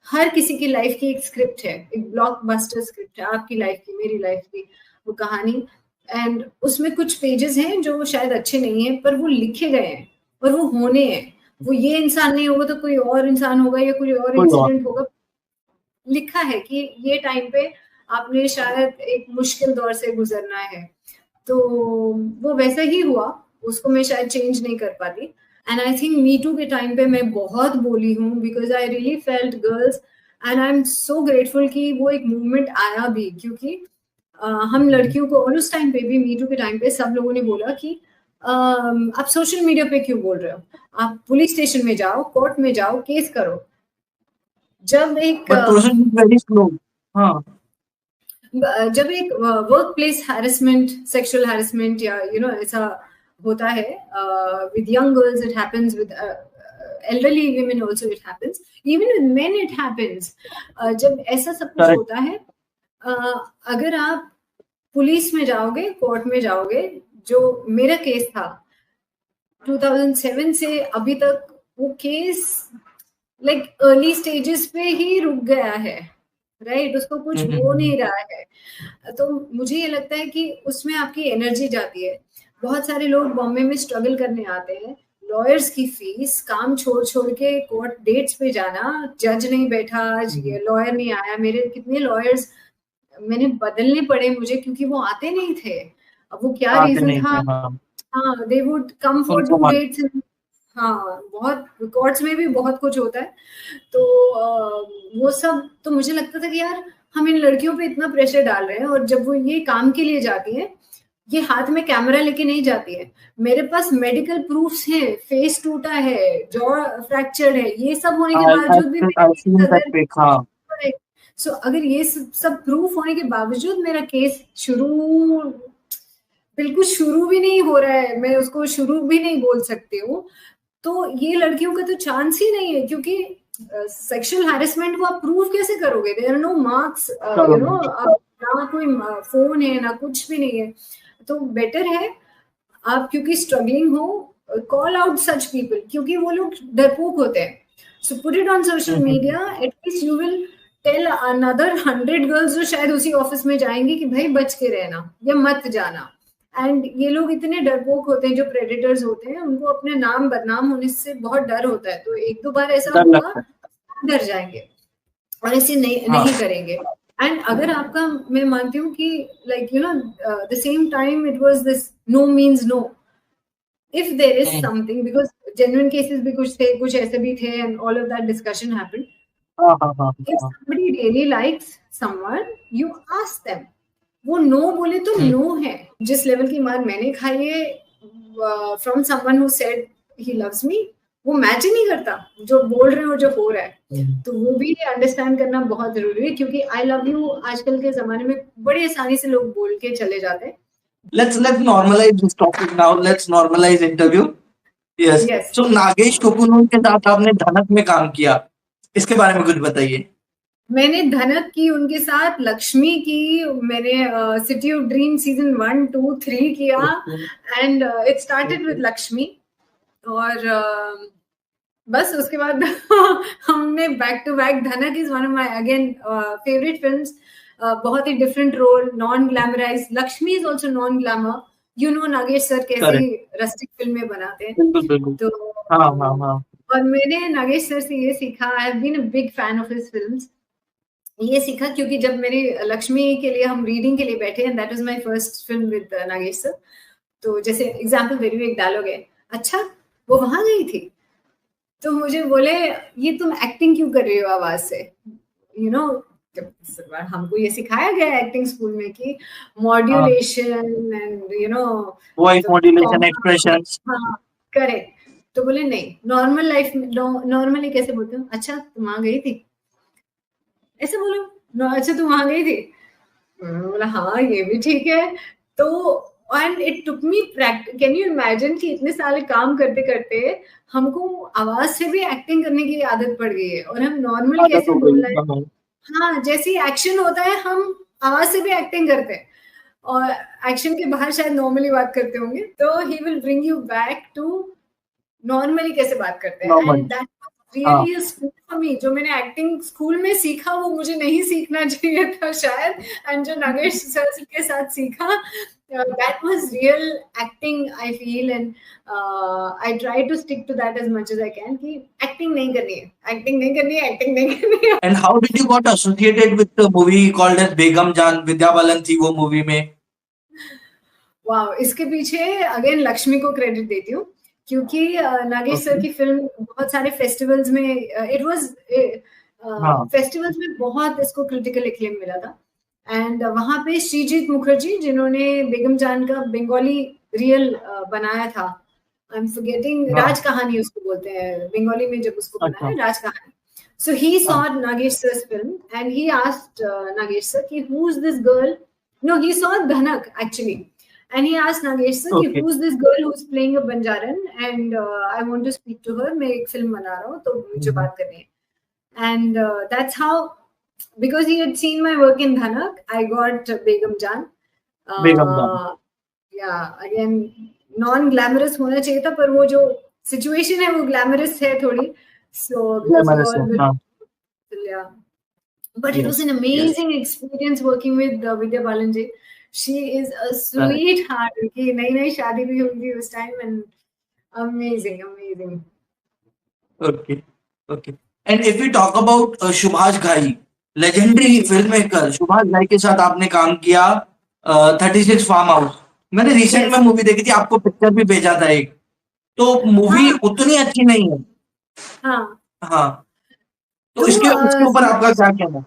हर किसी की लाइफ की एक स्क्रिप्ट है, एक ब्लॉकबस्टर स्क्रिप्ट है, आपकी लाइफ की, मेरी लाइफ की वो कहानी। एंड उसमें कुछ पेजेस हैं जो शायद अच्छे नहीं है पर वो लिखे गए हैं और वो होने हैं। वो ये इंसान नहीं होगा तो कोई और इंसान होगा या कोई और कोई और। इंसिडेंट होगा। लिखा है कि ये टाइम पे आपने शायद एक मुश्किल दौर से गुजरना है, तो वो वैसा ही हुआ, उसको मैं शायद चेंज नहीं कर पाती। And I think me too के टाइम पे मैं बहुत बोली हूँ because I really felt girls, and I am so grateful कि वो एक मूवमेंट आया भी, क्योंकि हम लड़कियों को, और उस टाइम पे भी मीटू के टाइम पे सब लोगों ने बोला कि आप सोशल मीडिया पे क्यों बोल रहे हो, आप पुलिस स्टेशन में जाओ, कोर्ट में जाओ, केस करो। जब एक but process is very slow. हाँ, जब एक work place harassment, sexual harassment या ऐसा होता है with young girls, it happens with elderly women also, it happens even with men, it happens। जब ऐसा सब कुछ Correct. होता है, अगर आप पुलिस में जाओगे, कोर्ट में जाओगे, जो मेरा केस था 2007 से अभी तक, वो केस लाइक अर्ली स्टेजेस पे ही रुक गया है, राइट? उसको कुछ हो नहीं रहा है। तो मुझे ये लगता है कि उसमें आपकी एनर्जी जाती है। बहुत सारे लोग बॉम्बे में स्ट्रगल करने आते हैं, लॉयर्स की फीस, काम छोड़ छोड़ के कोर्ट डेट्स पे जाना, जज नहीं बैठा आज, लॉयर नहीं आया, मेरे कितने लॉयर्स मैंने बदलने पड़े मुझे, क्योंकि वो आते नहीं थे। अब वो क्या आते रीजन नहीं था? थे, हाँ। हाँ, दे वुड कम फॉर उनको 2 डेट्स। हाँ, बहुत कोर्ट्स में भी बहुत कुछ होता है। तो वो सब, तो मुझे लगता था कि यार हम इन लड़कियों पे इतना प्रेशर डाल रहे हैं, और जब वो ये काम के लिए जाती है, ये हाथ में कैमरा लेके नहीं जाती है। मेरे पास मेडिकल प्रूफ्स हैं, फेस टूटा है, जॉ फ्रैक्चर्ड है, ये सब होने के बावजूद भी सो अगर ये सब प्रूफ होने के बावजूद मेरा केस बिल्कुल शुरू भी नहीं हो रहा है, मैं उसको शुरू भी नहीं बोल सकती हूँ, तो ये लड़कियों का तो चांस ही नहीं है, क्योंकि सेक्सुअल हैरेसमेंट को आप प्रूव कैसे करोगे? देयर आर नो मार्क्स, ना कोई फोन है, ना कुछ भी नहीं है। तो बेटर है आप, क्योंकि स्ट्रगलिंग हो, कॉल आउट सच पीपल, क्योंकि वो लोग डरपोक होते हैं। So put it on social media, at least you will tell another 100 girls जो शायद उसी ऑफिस में जाएंगी कि भाई बच के रहना या मत जाना। एंड ये लोग इतने डरपोक होते हैं, जो प्रेडेटर्स होते हैं, उनको अपने नाम बदनाम होने से बहुत डर होता है। तो 1-2 बार ऐसा होगा, डर जाएंगे और ऐसे नहीं करेंगे। एंड अगर आपका, मैं मानती हूँ कि like the same time it was this no means no, if there is something, because genuine cases भी कुछ थे, कुछ ऐसे भी थे, and all of that discussion happened. If somebody really likes someone, you ask them। वो नो बोले तो नो है। जिस लेवल की मार मैंने खाई है from someone who said he loves me, वो मैच ही नहीं करता जो बोल रहे हो, जो हो रहा है। तो वो भी अंडरस्टैंड करना बहुत जरूरी है, क्योंकि आई लव यू आजकल के जमाने में बड़ी आसानी से लोग बोल के चले जाते हैं। Let's normalize this topic now. Let's normalize interview. Yes. Yes. So Nagesh कोकुनून के साथ आपने धनक में काम किया, इसके बारे में कुछ बताइए। मैंने धनक की उनके साथ, लक्ष्मी की, मैंने सिटी ऑफ ड्रीम सीजन 1, 2, 3 किया, and it started with Lakshmi. और बस उसके बाद हमने back to back, Dhanak is one of my again favourite films. बहुत ही different role, non glamorise. Lakshmi is also non glamour. Nagesh sir कैसे रस्टिक फिल्में बनाते हैं। तो और मैंने नागेश सर से ये सीखा, I have been a big fan of his films. ये सीखा क्योंकि जब मेरी लक्ष्मी के लिए हम रीडिंग के लिए बैठे, and that was my first film with Nagesh sir. तो जैसे एग्जांपल दे रही हूँ, एक डायलॉग है, अच्छा वो वहां गई थी, तो मुझे बोले ये तुम एक्टिंग क्यों कर रही हो आवाज से? हमको ये सिखाया गया एक्टिंग स्कूल में कि modulation and voice modulation, expressions. हाँ, करेक्ट। तो बोले नहीं, नॉर्मल लाइफ में नॉर्मली कैसे बोलते हो? अच्छा तुम वहां गई थी, ऐसे बोलो। अच्छा तुम वहां गई थी, बोला हाँ ये भी ठीक है। तो and it took me practice. Can you imagine कि इतने साल काम करते करते हमको आवाज से भी एक्टिंग करने की आदत पड़ गई है, और हम नॉर्मली कैसे बोल रहे हैं, हाँ जैसे ही एक्शन होता है हम आवाज से भी एक्टिंग करते हैं, और एक्शन के बाहर शायद नॉर्मली बात करते होंगे। तो he will bring you back to normally कैसे बात करते हैं, and that really is for me. जो मैंने एक्टिंग स्कूल में सीखा वो मुझे नहीं सीखना चाहिए था शायद, एंड जो नागेश सर के साथ सीखा, that was real acting I feel, and I try to stick to that as much as I can कि acting नहीं करनी है, acting नहीं करनी है, acting नहीं करनी है। And how did you got associated with the movie called as बेगम जान? विद्या बालन थी वो मूवी में। वाओ, इसके पीछे अगेन लक्ष्मी को क्रेडिट देती हूँ, क्योंकि नागेश सर की फिल्म बहुत सारे फेस्टिवल्स में, इट वाज फेस्टिवल्स में बहुत इसको क्रिटिकल एक्लेम मिला था। एंड वहां पे श्रीजीत मुखर्जी जिन्होंने बेगम जान का बंगाली रियल बनाया था, आई एम फॉरगेटिंग, हाँ राज कहानी उसको बोलते हैं बंगाली में, जब उसको अच्छा बनाया राज कहानी. So he saw हाँ Nagesh sir's film and he asked Nagesh sir ki who's this girl. No, he saw Dhanak actually, and he asked Nagesh sir ki okay who's this girl who's playing a Banjaran and I want to speak to her. मैं एक film बना रहा हूँ तो मुझे बात करनी है. And that's how, because he had seen my work in Dhanak, I got Begum Jaan. बेगम जान Yeah, again non glamorous होना चाहिए था, पर वो जो situation है वो glamorous है थोड़ी. So because ग्लैमरस all है with, हाँ yeah. But it was yes an amazing experience working with Vidya Balan ji. She is a sweetheart. कि नई नई शादी भी हुई थी उस time, and amazing, amazing. Okay okay and if we talk about Subhash Ghai, legendary film maker Subhash घाई के साथ आपने काम किया 36 फार्म हाउस. मैंने रिसेंट Yes. में मूवी देखी थी, आपको पिक्चर भी भेजा था एक, तो मूवी हाँ उतनी अच्छी नहीं है. हाँ. हाँ तो तो इसके उसके ऊपर आपका क्या कहना है?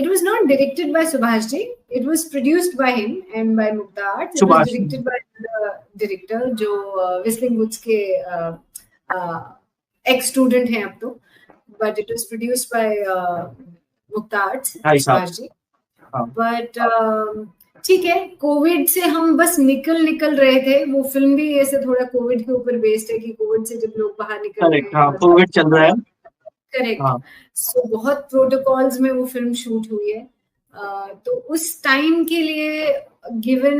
it was not directed by Subhash ji. It was produced by him and by Mukta Arts. It was Subhash directed by the director जो Whistling Woods के ex student हैं अब तो. But it was produced by Mukta Arts, भाई साहब Subhash ji. हाँ but ठीक है, कोविड से हम बस निकल रहे थे. वो फिल्म भी ऐसे थोड़ा कोविड के ऊपर बेस्ड है कि कोविड से जब लोग बाहर निकल रहे करेक्ट हाँ हैं, कोविड चल रहा है करेक्ट. हाँ सो बहुत प्रोटोकॉल्स में वो फिल्म शूट हुई है. तो उस टाइम के लिए, given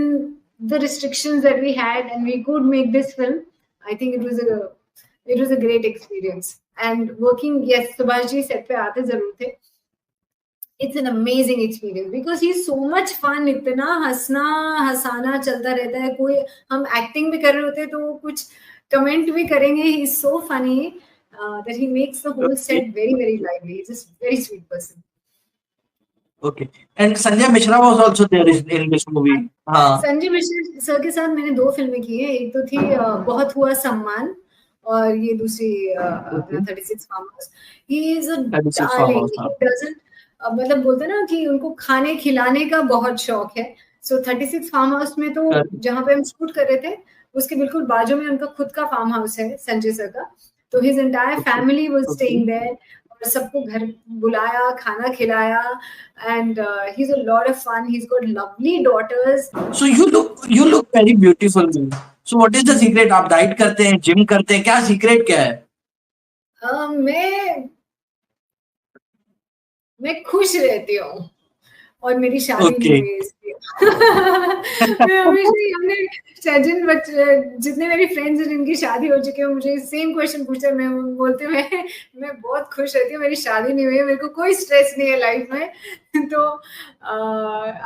the restrictions that we had, and we could make this film, I think it was a great experience. And working, yes, Subhash ji set पे आते जरूर थे. It's an amazing experience because he's so much fun. इतना हंसना हंसाना चलता रहता है. कोई हम एक्टिंग भी कर रहे होते हैं तो वो कुछ कमेंट भी करेंगे. He's so funny that he makes the whole set very very lively. He's just very sweet person. Okay and Sanjay Mishra was also there in this movie. हाँ संजय मिश्रा सर के साथ मैंने 2 फिल्में की हैं. एक तो थी बहुत हुआ सम्मान, और ये दूसरी अपना 36 farm house. He is a 36 farm darling. House हाँ He doesn't मतलब बोलते ना कि उनको खाने खिलाने का बहुत शौक है. सो 36 फार्म हाउस में तो Correct. जहाँ पे हम शूट कर रहे थे उसके बिल्कुल बाजू में उनका खुद का फार्म हाउस है संजय सर का. तो his entire Okay. Family was Okay. Staying there, और सबको घर बुलाया, खाना खिलाया, and he is a lot of fun. He is got lovely daughters. So you look very beautiful man. So what is the secret? आप diet करते हैं, gym करते हैं, क्या सीक्रेट क्या है? मैं खुश रहती हूँ, और मेरी शादी Okay. नहीं हुई इसलिए. मैं हमेशा ही, हमने सचिन बच्चे जितने मेरी फ्रेंड्स हैं जिनकी शादी हो चुकी है, मुझे सेम क्वेश्चन पूछा. मैं बोलती हूँ मैं बहुत खुश रहती हूँ, मेरी शादी नहीं हुई है, मेरे को कोई स्ट्रेस नहीं है लाइफ में. तो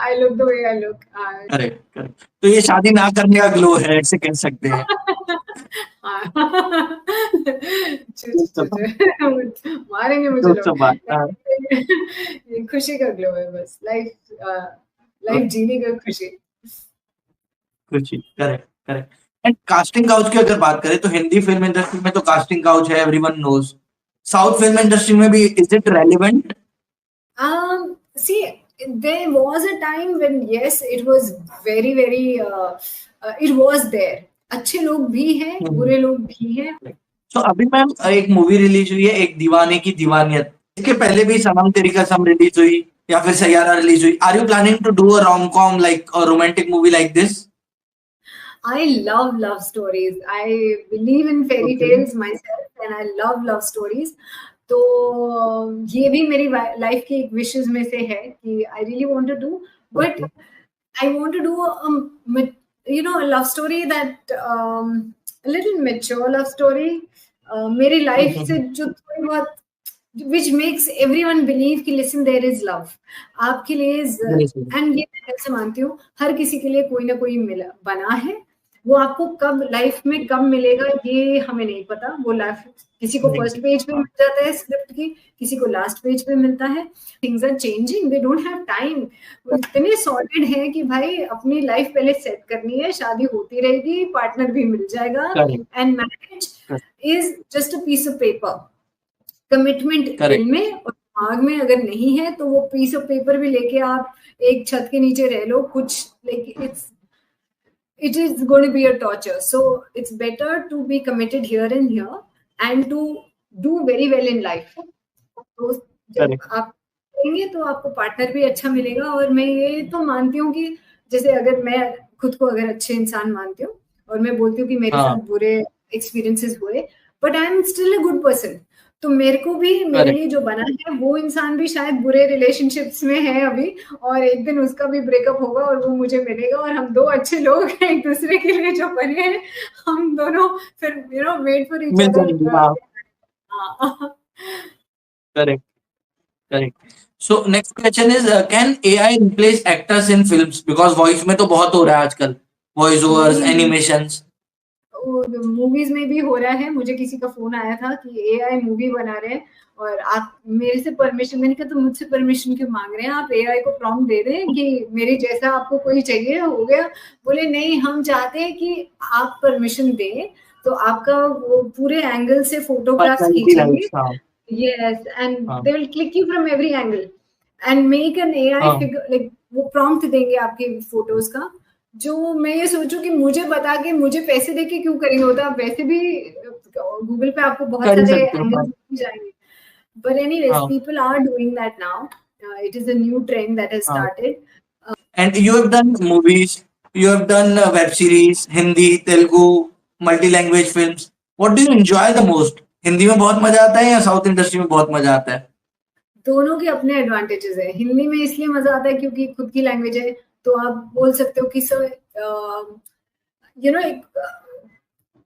I look the way I look. Correct correct. तो ये शादी ना करने का ग्लो है, ऐसे कह सकते हैं. मारेंगे मुझे तो लोग. सब बात हाँ. ये खुशी का ग्लो है बस. लाइफ जीने का खुशी. खुशी. Correct correct. And casting couch की अगर बात करें तो हिंदी फिल्म इंडस्ट्री में तो कास्टिंग काउच है, everyone knows. South film industry में भी is it relevant? See, there was a time when yes, it was very very it was there. अच्छे लोग भी हैं, बुरे लोग भी हैं. तो अभी मैम एक मूवी रिलीज हुई है, एक दीवाने की दीवानियत. इसके पहले भी सनम तेरी कसम रिलीज हुई, या फिर सैयारा रिलीज हुई. Are you planning to do a rom com like a romantic movie like this? I love stories. I believe in fairy Okay. tales myself, and I love stories. तो ये भी मेरी लाइफ की एक विशेस में से है कि I really want to do, but I want to do a love story that a little mature love story. मेरी लाइफ से जो थोड़ी बहुत, which makes everyone believe कि listen there is love. आपके लिए and ये मैं से मानती हूँ, हर किसी के लिए कोई ना कोई मिला बना है. वो आपको कब लाइफ में कब मिलेगा ये हमें नहीं पता. वो लाइफ किसी को फर्स्ट पेज पे मिल जाता है स्क्रिप्ट की, किसी को लास्ट पेज पे मिलता है. Things are changing, they don't have time. वो इतने सॉर्टेड हैं कि भाई अपनी लाइफ पहले सेट करनी है, शादी होती रहेगी, पार्टनर भी मिल जाएगा, and marriage is just a piece of paper. Commitment दिल में और दिमाग में अगर नहीं है तो वो पीस ऑफ पेपर भी लेके आप एक छत के नीचे रह लो, कुछ like it is going to be a torture. So it's better to be committed here and here and to do very well in life. तो जब Correct. आप करेंगे तो आपको पार्टनर भी अच्छा मिलेगा। और मैं ये तो मानती हूँ कि जैसे अगर मैं खुद को अगर अच्छे इंसान मानती हूँ और मैं बोलती हूँ कि मेरे हाँ। साथ बुरे एक्सपीरियंसेस हुए, but I am still a good person. तो मेरे को भी मेरे Correct. लिए जो बना है वो इंसान भी शायद बुरे रिलेशनशिप्स में है अभी, और एक दिन उसका भी ब्रेकअप होगा और वो मुझे मिलेगा और हम दो अच्छे लोग एक दूसरे के लिए जो बने हैं, हम दोनों फिर made for each mill other. जाएंगे, हाँ। हाँ। Correct. Correct. So next question is, can AI replace actors in films? Because voice में तो बहुत हो रहा है आजकल, voice overs, animations. मूवीज में भी हो रहा है। मुझे किसी का फोन आया था कि एआई मूवी बना रहे हैं और आप मेरे से परमिशन, मैंने कहा तो मुझसे परमिशन क्यों मांग रहे हैं, आप एआई को प्रॉम्प्ट दे दें कि मेरे जैसा आपको कोई चाहिए, हो गया। बोले नहीं, हम चाहते हैं कि आप परमिशन दें तो आपका वो पूरे एंगल से फोटोग्राफ्स Personality खींचेंगे। rights, हाँ. Yes, and हाँ. they will click you from every angle and make an AI हाँ. figure, like वो prompt देंगे आपके फोटोज का। जो मैं ये सोचूं कि मुझे बता के मुझे पैसे दे के क्यों करेंगे, होता आप वैसे भी गूगल पे आपको बहुत कर ही सारे सकते हो, एंगल्स हाँ. मिल जाएंगे। But anyways, हाँ. people are doing that now. It is a new trend that has हाँ. started. And you have done movies, you have done web series, Hindi, Telugu, multi-language films. What do you enjoy the most? Hindi में बहुत मजा आता है या south industry में बहुत मजा आता है? दोनों के अपने एडवांटेजेस है। हिंदी में इसलिए मजा आता है क्योंकि खुद की लैंग्वेज है, तो आप बोल सकते हो कि सर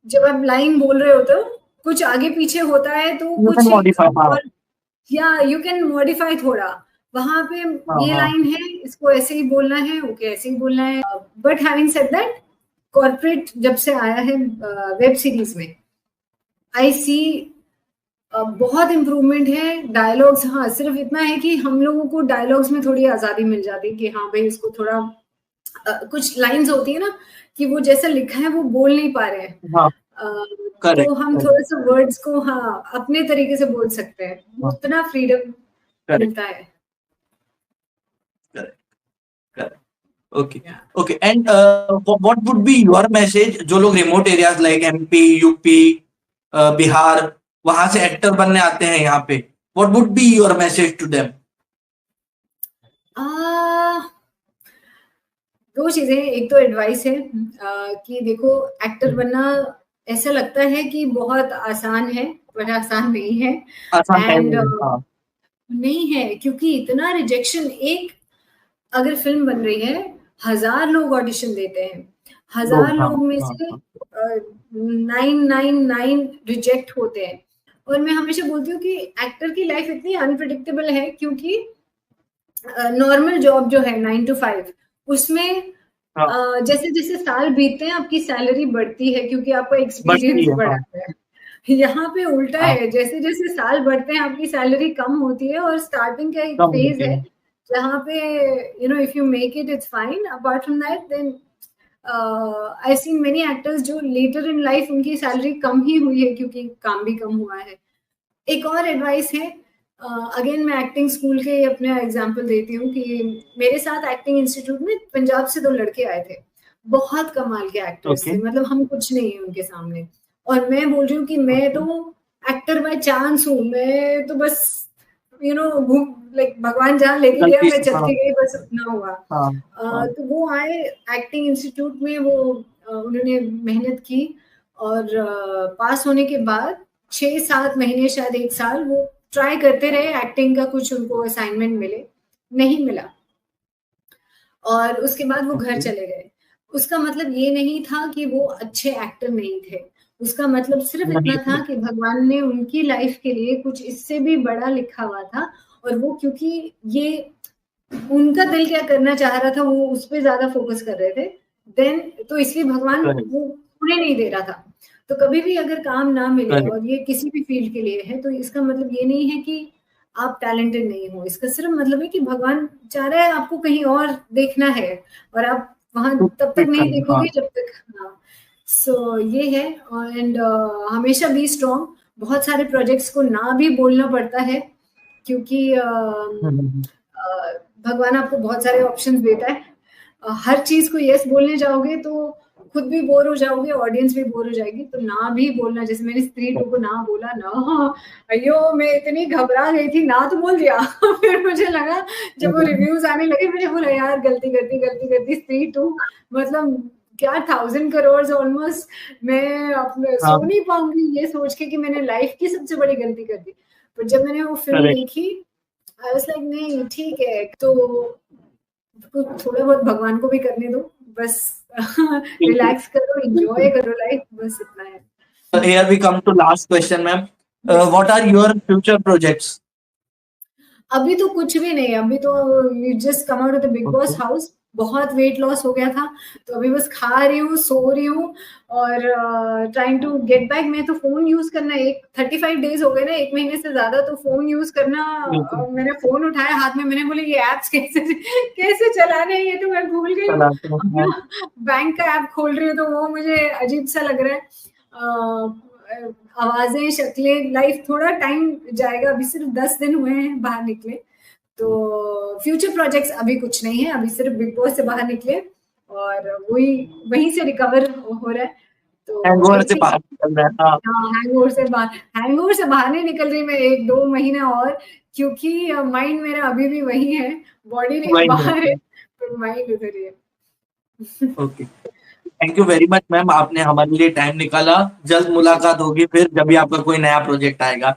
जब आप लाइन बोल रहे होते हो कुछ आगे पीछे होता है तो You कुछ can modify, हाँ. और या यू कैन मॉडिफाई थोड़ा वहां पे। हाँ, ये हाँ. लाइन है, इसको ऐसे ही बोलना है, ओके ऐसे ही बोलना है। But having said that, corporate जब से आया है वेब सीरीज में, आई सी बहुत इम्प्रूवमेंट है। डायलॉग्स, हाँ सिर्फ इतना है कि हम लोगों को डायलॉग्स में थोड़ी आजादी मिल जाती है कि हाँ भाई इसको थोड़ा कुछ लाइंस होती है ना कि वो जैसा लिखा है वो बोल नहीं पा रहे हैं। हाँ. तो Correct. हम थोड़ा सा वर्ड्स को हाँ अपने तरीके से बोल सकते हैं, हाँ. उतना फ्रीडम Correct. मिलता है। Correct. Correct. Okay. Okay. And what would be your message जो लोग remote areas like MP, UP, Bihar वहां से एक्टर बनने आते हैं यहाँ पे, what would be your message to them? दो चीजें, एक तो एडवाइस है कि देखो एक्टर बनना ऐसा लगता है कि बहुत आसान है, पर आसान नहीं है। आसान है एंड नहीं, हाँ. नहीं है क्योंकि इतना रिजेक्शन। एक अगर फिल्म बन रही है, 1000 लोग ऑडिशन देते हैं, 1000 हाँ, लोग में हाँ, से हाँ. 999 रिजेक्ट होते हैं। और मैं हमेशा बोलती हूँ कि एक्टर की लाइफ इतनी अनप्रिडिक्टेबल है क्योंकि नॉर्मल जॉब जो है 9 to 5 उसमें हाँ. जैसे जैसे साल बीतते हैं आपकी सैलरी बढ़ती है क्योंकि आपका बढ़ती एक्सपीरियंस है, हाँ. बढ़ाता है। यहाँ पे उल्टा हाँ. है, जैसे जैसे साल बढ़ते हैं आपकी सैलरी कम होती है और स्टार्टिंग का एक कम फेज होती है है. जहाँ पे if you make it it's fine, apart from that then I seen many actors जो लेटर इन लाइफ उनकी सैलरी कम ही हुई है क्योंकि काम भी कम हुआ है। एक और एडवाइस है, अगेन मैं एक्टिंग स्कूल के अपना एग्जांपल देती हूँ कि मेरे साथ एक्टिंग इंस्टीट्यूट में पंजाब से 2 लड़के आए थे, बहुत कमाल के एक्टर्स Okay. थे, मतलब हम कुछ नहीं है उनके सामने। और मैं बोल रही हूँ कि मैं तो एक्टर बाय चांस हूँ, मैं तो बस लाइक भगवान जहाँ लेके गया मैं चल के गई, बस उतना हुआ। हाँ. तो वो आए एक्टिंग इंस्टीट्यूट में, वो उन्होंने मेहनत की और पास होने के बाद 6-7 महीने शायद 1 साल वो ट्राई करते रहे एक्टिंग का, कुछ उनको असाइनमेंट मिले, नहीं मिला और उसके बाद वो घर Okay. चले गए। उसका मतलब ये नहीं था कि वो अच्छे एक्टर नहीं थे, उसका मतलब सिर्फ नहीं इतना था थे. कि भगवान ने उनकी लाइफ के लिए कुछ इससे भी बड़ा लिखा हुआ था और वो क्योंकि ये उनका दिल क्या करना चाह रहा था वो उस पर ज्यादा फोकस कर रहे थे देन, तो इसलिए भगवान Correct. वो पूरे नहीं दे रहा था। तो कभी भी अगर काम ना मिले Correct. और ये किसी भी फील्ड के लिए है तो इसका मतलब ये नहीं है कि आप टैलेंटेड नहीं हो, इसका सिर्फ मतलब है कि भगवान चाह रहा है आपको कहीं और देखना है और आप वहां तो तब तक fit नहीं करना, देखोगे हाँ. जब तक। हाँ, सो ये है। एंड हमेशा बी स्ट्रॉन्ग, बहुत सारे प्रोजेक्ट्स को ना भी बोलना पड़ता है क्योंकि भगवान आपको बहुत सारे ऑप्शंस देता है। हर चीज को यस बोलने जाओगे तो खुद भी बोर हो जाओगे, ऑडियंस भी बोर हो जाएगी, तो ना भी बोलना। जैसे मैंने स्त्री 2 को ना बोला ना, अयो मैं इतनी घबरा गई थी, ना तो बोल दिया फिर मुझे लगा जब वो रिव्यूज आने लगे, मैंने बोला यार गलती करती स्त्री 2 मतलब क्या 1000 करोड़ ऑलमोस्ट, मैं अपने सो नहीं पाऊंगी ये सोच के कि मैंने लाइफ की सबसे बड़ी गलती कर दी। पर जब मैंने वो फिल्म देखी, आई वाज लाइक नहीं ठीक है, तो थोड़ा बहुत भगवान को भी करने दो, बस रिलैक्स करो, एंजॉय करो लाइफ, बस इतना है। Here we come to last question, ma'am. What are your future projects? अभी तो कुछ भी नहीं, अभी तो you just come out of the big boss house, बहुत वेट लॉस हो गया था, तो अभी बस खा रही हूँ, सो रही हूँ और ट्राइंग टू गेट बैक। मैं तो फोन यूज करना, 35 डेज हो गए ना, 1 महीने से ज्यादा, तो फोन यूज करना, मैंने फोन उठाया हाथ में, मैंने बोले ये एप्स कैसे चलाने हैं, ये तो मैं भूल गई हूँ। बैंक का ऐप खोल रही हूँ तो वो मुझे अजीब सा लग रहा है, आवाजें, शक्लें, लाइफ, थोड़ा टाइम जाएगा, अभी सिर्फ 10 दिन हुए हैं बाहर निकले, तो फ्यूचर प्रोजेक्ट्स अभी कुछ नहीं है, अभी सिर्फ बिग बॉस से बाहर निकले और वहीं से रिकवर हो रहा है। तो हैंगओवर से बाहर निकल रहा है। हैंगओवर से बाहर नहीं निकल रही मैं 1-2 महीना और, क्योंकि माइंड मेरा अभी भी वही है, बॉडी नहीं बाहर है, पर माइंड उधर ही है। Okay, thank you very much ma'am, आपने हमारे लिए टाइम निकाला। जल्द मुलाकात होगी फिर जब भी आपका कोई नया प्रोजेक्ट आएगा।